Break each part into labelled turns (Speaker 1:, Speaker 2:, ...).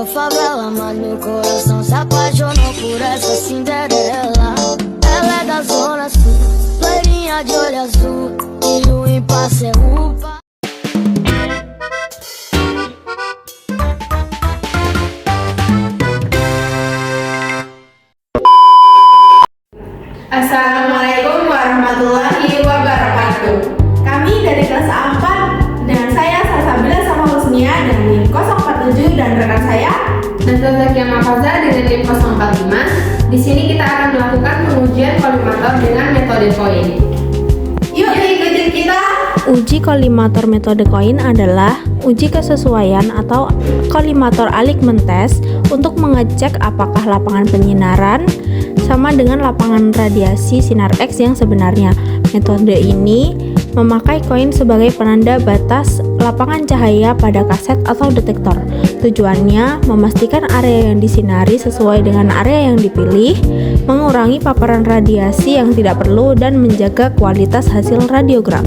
Speaker 1: da favela, mas meu coração se apaixonou por essa Cinderela. Ela é da zona sul, loirinha de olho azul, e o impasse é upa.
Speaker 2: Assalamualaikum warahmatullahi wabarakatuh. Kami dari kelas A4 dengan saya Salsabila sama Husnia dengan NIM 047 dan rekan saya
Speaker 3: dan Zakia Mafaza dengan NIM 045. Di sini kita akan melakukan pengujian kolimator dengan metode koin.
Speaker 2: Yuk ikutin kita.
Speaker 4: Uji kolimator metode koin adalah uji kesesuaian atau kolimator alignment test untuk mengecek apakah lapangan penyinaran sama dengan lapangan radiasi sinar X yang sebenarnya. Metode ini memakai koin sebagai penanda batas lapangan cahaya pada kaset atau detektor. Tujuannya memastikan area yang disinari sesuai dengan area yang dipilih, mengurangi paparan radiasi yang tidak perlu, dan menjaga kualitas hasil radiogram.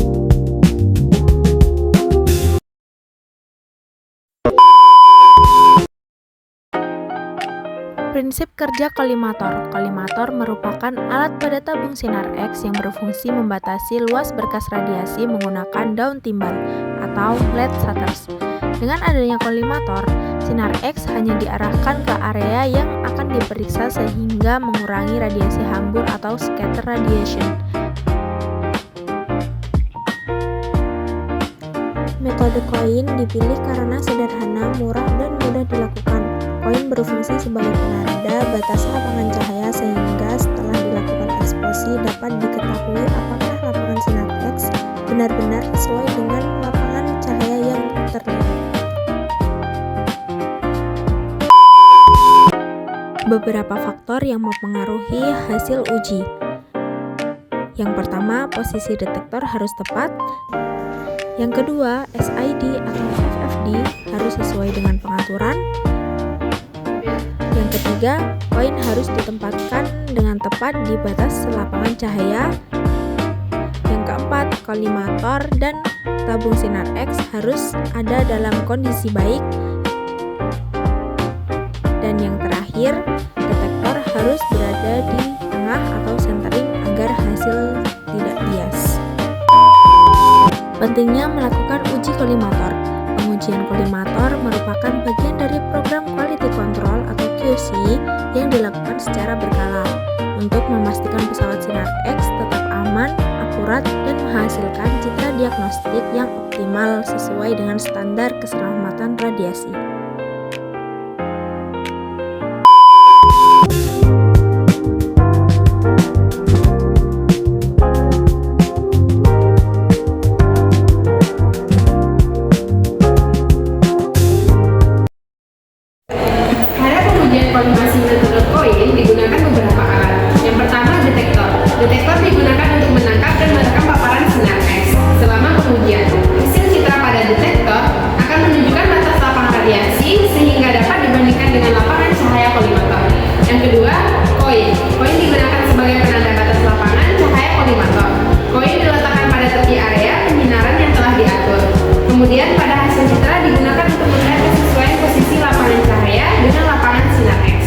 Speaker 4: Prinsip kerja kolimator. Kolimator merupakan alat pada tabung sinar X yang berfungsi membatasi luas berkas radiasi menggunakan daun timbal atau lead shutters. Dengan adanya kolimator, sinar X hanya diarahkan ke area yang akan diperiksa sehingga mengurangi radiasi hambur atau scatter radiation. Metode koin dipilih karena sederhana, murah, dan mudah dilakukan. Koin berfungsi sebagai penanda batas lapangan cahaya sehingga setelah dilakukan eksposi dapat diketahui apakah lapangan sinar X benar-benar sesuai dengan lapangan cahaya yang terlihat. Beberapa faktor yang mempengaruhi hasil uji. Yang pertama, posisi detektor harus tepat. Yang kedua, SID atau FFD harus sesuai dengan pengaturan. Yang ketiga, koin harus ditempatkan dengan tepat di batas lapangan cahaya. Yang keempat, kolimator dan tabung sinar X harus ada dalam kondisi baik. Dan yang terakhir, detektor harus berada di tengah atau centering agar hasil tidak bias. Pentingnya melakukan uji kolimator. Pengujian kolimator merupakan bagian dari program quality control atau QC yang dilakukan secara berkala untuk memastikan pesawat sinar X tetap aman, akurat, dan menghasilkan citra diagnostik yang optimal sesuai dengan standar keselamatan radiasi.
Speaker 3: Kolimasi metode koin digunakan beberapa alat. Yang pertama, detektor. Detektor digunakan untuk menangkap dan merekam paparan sinar X. Selama pengujian, hasil citra pada detektor akan menunjukkan batas lapangan radiasi sehingga dapat dibandingkan dengan lapangan cahaya kolimator. Yang kedua, koin. Koin digunakan sebagai penanda batas lapangan cahaya kolimator. Koin diletakkan pada tepi area penyinaran yang telah diatur. Kemudian pada hasil citra digunakan untuk melihat kesesuaian posisi lapangan cahaya dengan lapangan sinar X.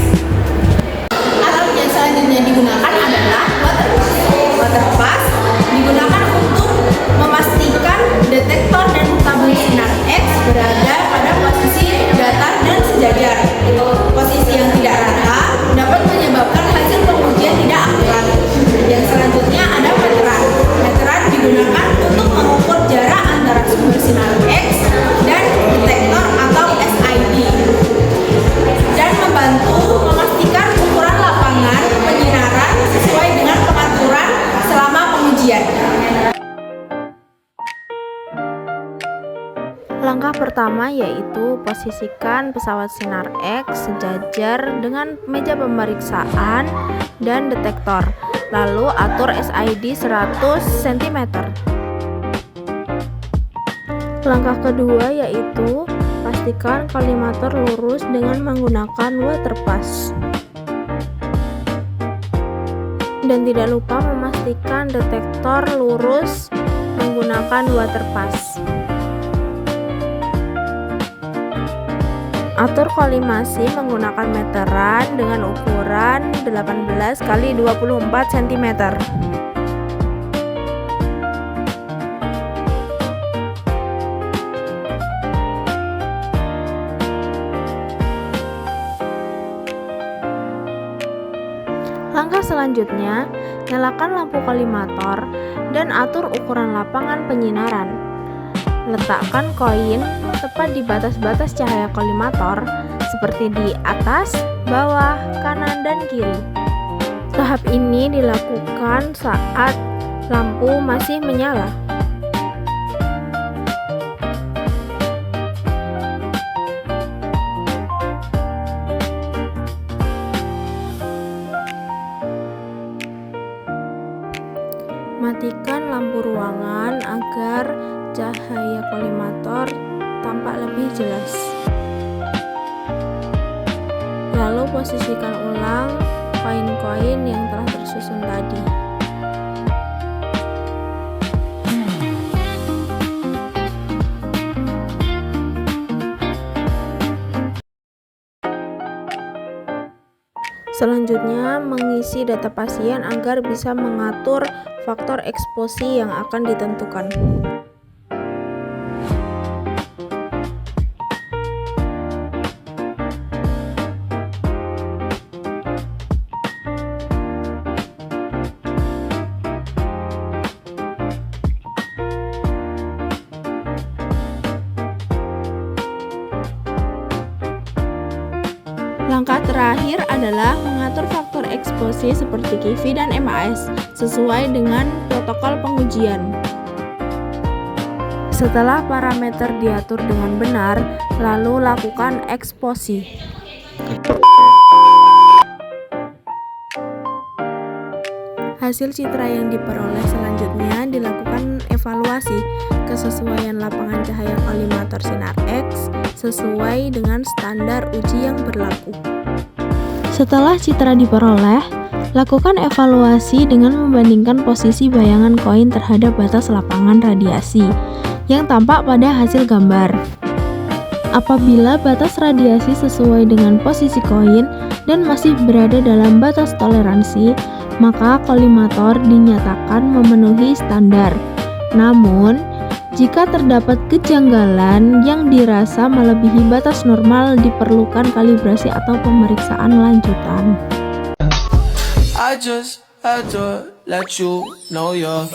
Speaker 2: Alat yang selanjutnya digunakan adalah waterpass. Digunakan untuk memastikan detektor dan tabung sinar X berada pada posisi datar dan sejajar. Posisi yang tidak rata dapat menyebabkan hasil pengujian tidak akurat. Yang selanjutnya ada meteran. Meteran digunakan untuk mengukur jarak antara sumber sinar X dan detektor atau SID dan membantu memastikan ukuran lapangan penyinaran sesuai dengan pengaturan selama pengujian.
Speaker 4: Langkah pertama yaitu posisikan pesawat sinar X sejajar dengan meja pemeriksaan dan detektor. Lalu atur SID 100 cm. Langkah kedua yaitu pastikan kolimator lurus dengan menggunakan waterpass. Dan tidak lupa memastikan detektor lurus menggunakan waterpass. Atur kolimasi menggunakan meteran dengan ukuran 18 x 24 cm. Langkah selanjutnya, nyalakan lampu kolimator dan atur ukuran lapangan penyinaran. Letakkan koin tepat di batas-batas cahaya kolimator seperti di atas, bawah, kanan, dan kiri. Tahap ini dilakukan saat lampu masih menyala. Matikan lampu ruangan agar cahaya kolimator tampak lebih jelas. Lalu posisikan ulang koin-koin yang telah tersusun tadi. Selanjutnya, mengisi data pasien agar bisa mengatur faktor eksposi yang akan ditentukan. Langkah terakhir adalah mengatur faktor eksposi seperti KIVI dan MAS sesuai dengan protokol pengujian. Setelah parameter diatur dengan benar, lalu lakukan eksposi. Hasil citra yang diperoleh selanjutnya dilakukan evaluasi kesesuaian lapangan cahaya kolimator sinar X sesuai dengan standar uji yang berlaku. Setelah citra diperoleh, lakukan evaluasi dengan membandingkan posisi bayangan koin terhadap batas lapangan radiasi yang tampak pada hasil gambar. Apabila batas radiasi sesuai dengan posisi koin dan masih berada dalam batas toleransi, maka kolimator dinyatakan memenuhi standar. Namun, jika terdapat kejanggalan yang dirasa melebihi batas normal, diperlukan kalibrasi atau pemeriksaan lanjutan.
Speaker 5: I just had to let you know you're